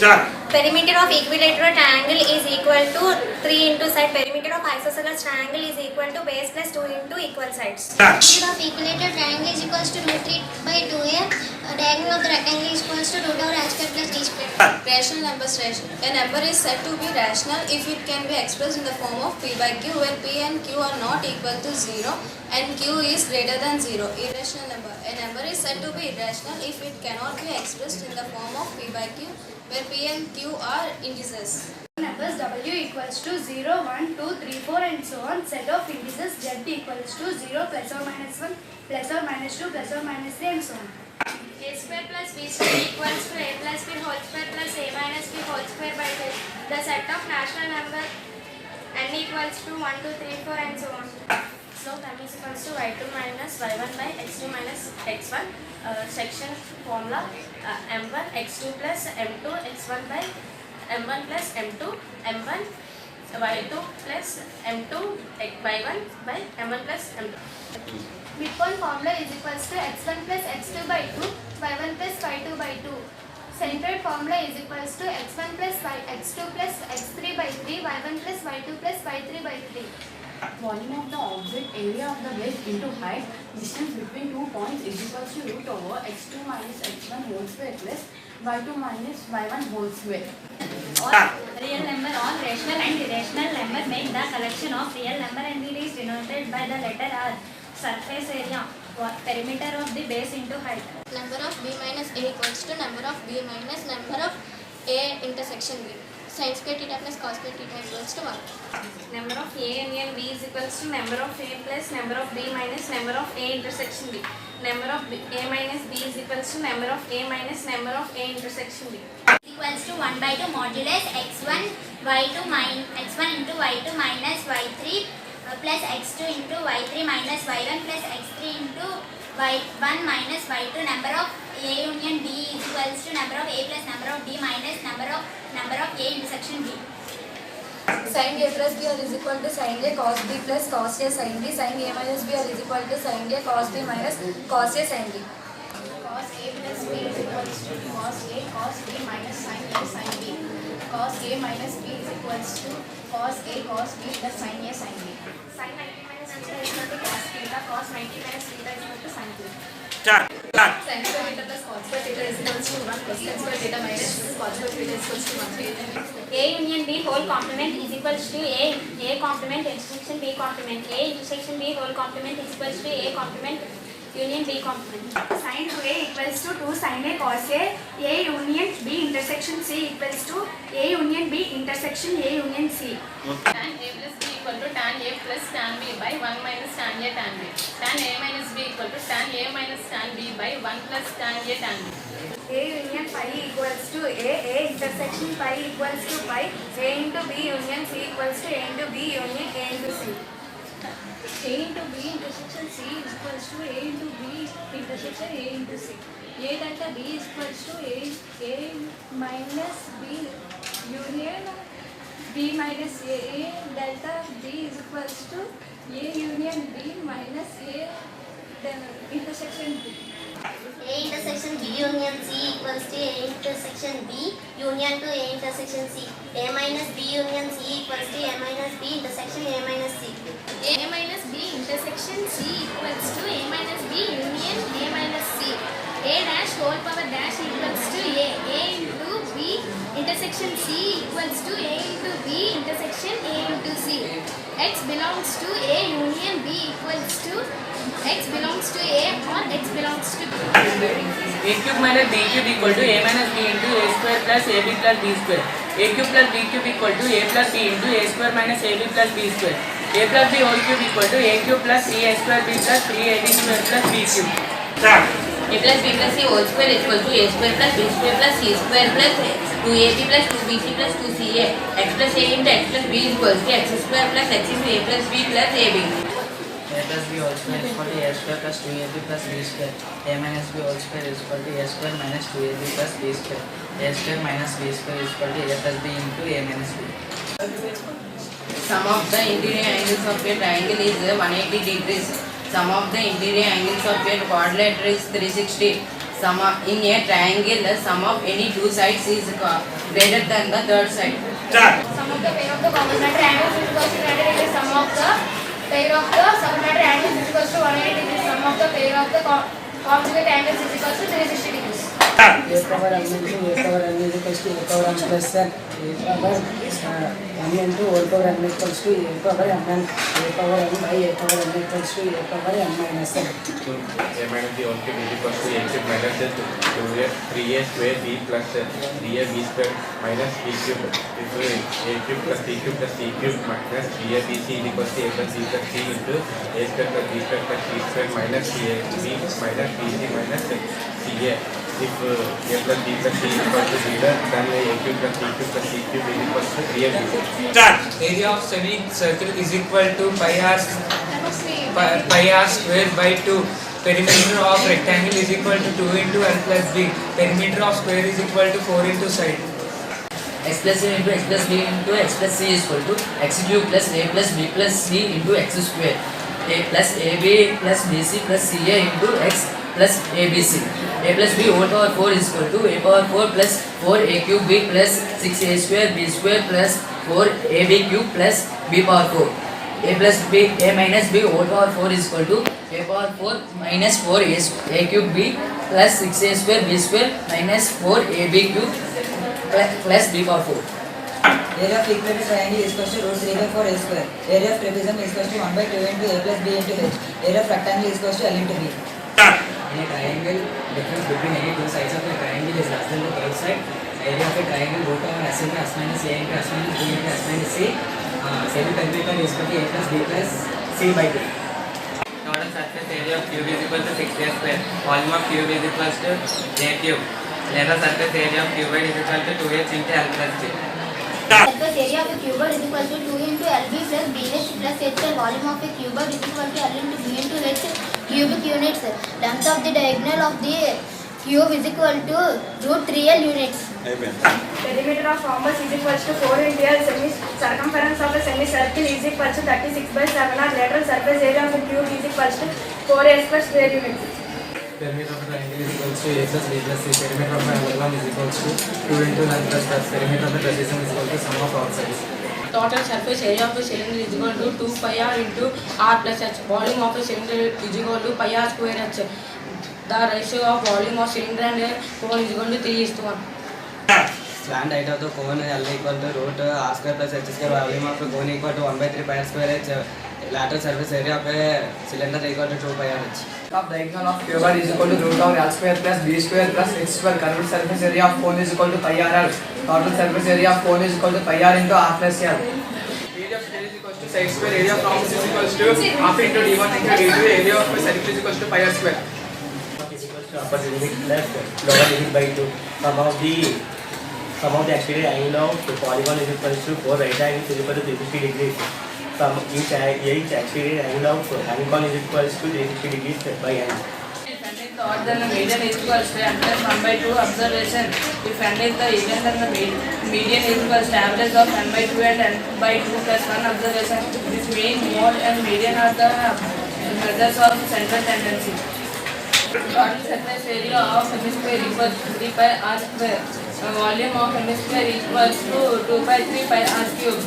Perimeter of equilateral triangle is equal to 3 into side. Perimeter of isosceles triangle is equal to base plus 2 into equal sides. Perimeter of equilateral triangle is equals to root 3 by 2a. Diagonal of the rectangle is equals to root over h square plus d square. Rational numbers ratio. A number is said to be rational if it can be expressed in the form of p by q, where p and q are not equal to 0 and q is greater than 0. Irrational number. A number is said to be irrational if it cannot be expressed in the form of p by q, where p and q are integers. Numbers w equals to 0, 1, 2, 3, 4 and so on. Set of indices z equals to 0 plus or minus 1 plus or minus 2 plus or minus 3 and so on. A square plus b square equals to a plus b whole square plus a minus b whole square by 2. The set of rational number n equals to 1, 2, 3, 4 and so on. So m is equals to y2 minus y1 by x2 minus x1. Section formula m1 x2 plus m2 x1 by m1 plus m2 m1 y2 plus m2 y1 by m1 plus m2. Midpoint formula is equals to x1 plus x2 by 2, y1 plus y2 by 2. Centered formula is equals to x1 plus x2 plus x3 by 3, y1 plus y2 plus y3 by 3. Volume of the object, area of the base into height, distance between 2 points is equals to root over x2 minus x1 whole square plus y2 minus y1 whole square. All real number, all rational and irrational number make the collection of real number and it is denoted by the letter R. Surface area, perimeter of the base into height. Number of b minus a equals to number of b minus number of a intersection b. Sin square theta plus cos square theta equals to 1. Number of A union B is equals to number of A plus number of B minus number of A intersection B. Number of A minus B is equals to number of A minus number of A intersection B. Equals to 1 by 2 modulus x1 x1 into y2 minus y3 plus x2 into y3 minus y1 plus x3 into y1 minus y2. Number of A union B is equals to number of A plus number of B minus number of A intersection B. Sin a plus b is equal to sin a cos b plus cos a sin b. Sin a minus b is equal to sin a cos b minus cos a sin b. Cos a plus b is equals to cos a cos b minus sin a sin b. Cos a minus b is equals to cos a cos b plus sin a sin b. Sin 90 minus theta is equal to cos theta. Cos 90 minus theta is equal to sin theta. Sin square theta plus cos square theta is equals to 1 plus sin square theta minus cos square theta is equals to 1. A union B whole complement is equals to A complement intersection B complement. A intersection B whole complement is equals to A complement union B complement. Sin 2a equals to 2 sin a cos a union b intersection c equals to a union b intersection a union c. Tan a plus b equal to tan a plus tan b by 1 minus tan a tan b. Tan a minus b equal to tan a minus tan b by 1 plus tan a tan b. A union phi equals to a intersection phi equals to pi, a into b union c equals to a into b union a into c. A into b intersection c is equals to a into b intersection a into c. A delta b is equals to a minus b union b minus a delta b is equals to a union b minus a intersection b. A intersection B union C equals to A intersection B union to A intersection C. A minus B union C equals to A minus B intersection A minus C. A minus B intersection C equals to A minus B union A minus C. A dash whole power dash equals to A. A into B intersection C equals to A into B intersection A into C. X belongs to A union B equals to X belongs to A or X belongs to B. A cube minus B cube equal to A minus B into A square plus AB plus B square. A cube plus B cube equal to A plus B into A square minus AB plus B square. A plus B whole cube equal to A cube plus 3A square B plus 3AB square plus B cube. A plus B plus C whole square is equal to A square plus B square plus C square plus 2AB plus 2BC plus 2CA. X plus A into X plus B is equal to X square plus X into A plus B plus AB. A plus b whole square is equal to a square plus 2ab plus b square. A minus b whole square is equal to a square minus 2ab plus b square. A square minus b square is equal to a plus b into a minus b. Sum of the interior angles of a triangle is 180 degrees. Sum of the interior angles of a quadrilateral is 360. In a triangle, the sum of any two sides is greater than the third side. Sum of the pair of the complementary angles is equals to 90 degrees. Sum of the pair of the supplementary angles is equals to 180 degrees. Sum of the pair of the conjugate angles is equals to 360 degrees. A power m into a power n is equals to a power m plus n. A power m into a power n equals to a power m n. A power m by a power n equals to a power m minus n. So a minus b whole cube is equals to a cube minus 3a square b plus 3ab square minus b cube. If a cube plus c cube plus c cube minus 3abc is equals to a plus b plus c into a square plus b square plus c square minus cab minus bc minus ca. If a plus b plus c is equal to 0, then a cube plus c cube plus c cube is equal to 3ab. Area of semicircle is equal to pi r square by 2. Perimeter of rectangle is equal to 2 into n plus b. Perimeter of square is equal to 4 into side. X plus a into x plus b into x plus c is equal to x cube plus a plus b plus c into x square. A plus ab plus bc plus ca into x plus abc. A plus b whole power 4 is equal to a power 4 plus 4 a cube b plus 6a square b square plus 4 ab cube plus b power 4. A plus b a minus b whole power 4 is equal to a power 4 minus 4 a cube b plus 6a square b square minus 4 ab cube plus b power 4. Area of equilateral triangle is equals to root 3 by 4 a square. Area of trapezium is equals to 1 by 2 into a plus b into h. Area of rectangle is equals to L into b. In a triangle, difference between any two sides of a triangle is less than the third side. Area of a triangle root over s into s minus a into s minus b into s minus c. Semi-perimeter is equal to a plus b plus c by 2. Total surface area of cube is equal to 6a square. Volume of cube is equal to a cube. Lateral surface area of cuboid is equal to 2h into L plus g. Surface area of a cuboid is equal to 2 into LB plus BH plus H. Volume of a cuboid is equal to L into B into H cubic units. Length of the diagonal of the cube is equal to root 3L units. Perimeter of rhombus is equal to 4 into L. Circumference of a semicircle is equal to 36 by 7. Lateral surface area of a cube is equal to 4s per square units. Perimeter of a triangle is equal to a plus b plus c. Perimeter of a hexagon is equal to 2 into length plus plus. Perimeter of a trapezium is equal to sum of all sides. Total surface area of a cylinder is equal to 2 pi r into r plus h. Volume of a cylinder is equal to pi r square h. The ratio of volume of cylinder and cone is equal to 3:1. Slant height of the cone L equal to root r square plus h square. Volume of a cone equal to 1 by 3 pi r square h. Lateral surface area of a cylinder equal to 2 pi r h. Of diagonal of cuboid is equal to root over L square plus b square plus x square. Curved surface area of cone is equal to pi r. Total surface area of cone is equal to pi r into r plus L. Area of sphere is equal to side square. Area of rhombus is equal to half into d1 into d2. Area of a circle is equal to pi r square. Is equal to upper limit plus lower limit by 2. Sum of the exterior angle of the polygon is equal to 4 right angles is equal to 360 degrees. Each exterior angle of hexagon is equal to 360 degrees by n. If n is the odd, then the median is equal to n plus 1 by 2 observation. If n is the even, then the median is equal to average of n by 2 and n by 2 plus 1 observation. This mean, mode and median are the measures of central tendency. Total surface area of hemisphere equals to 3 pi r square. Volume of hemisphere equals to 2 pi 3 pi r cube.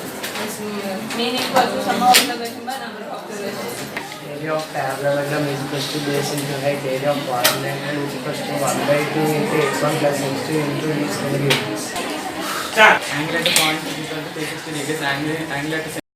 Mean equal to sum of observation by number of observations. Area of parallelogram is equal to base into height. Area of quadrilateral is equal to 1 by 2 into x1 plus x2 into d square. Angle at a point is equal to 360 degrees. Angle at a